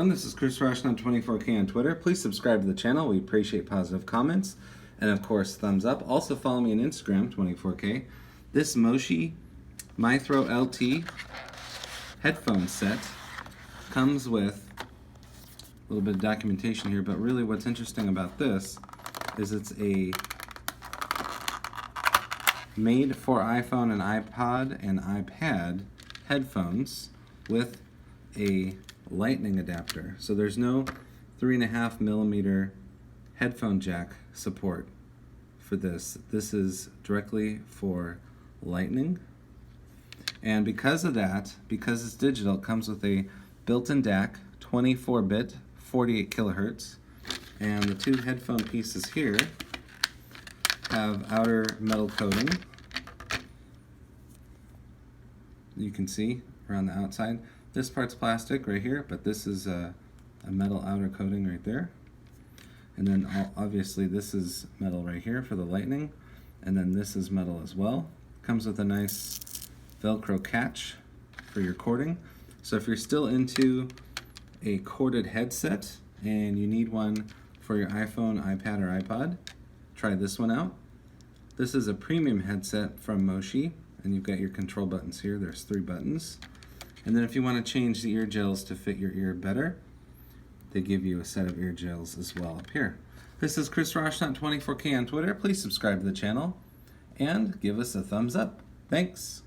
everyone. This is Chris Roshon 24K on Twitter. Please subscribe to the channel. We appreciate positive comments. And of course, thumbs up. Also follow me on Instagram, 24K. This Moshi Mythro LT headphone set comes with a little bit of documentation here, but really what's interesting about this is it's a made for iPhone and iPod and iPad headphones with a Lightning adapter. So there's no 3.5mm headphone jack support for this. This is directly for Lightning. And because of that, because it's digital, it comes with a built-in DAC, 24-bit, 48 kilohertz. And the two headphone pieces here have outer metal coating. You can see around the outside. This part's plastic right here, but this is a metal outer coating right there. And then obviously this is metal right here for the Lightning, and then this is metal as well. Comes with a nice Velcro catch for your cording. So if you're still into a corded headset and you need one for your iPhone, iPad, or iPod, try this one out. This is a premium headset from Moshi, and you've got your control buttons here. There's 3 buttons. And then if you want to change the ear gels to fit your ear better, they give you a set of ear gels as well up here. This is Chris Roshon 24K on Twitter. Please subscribe to the channel and give us a thumbs up. Thanks.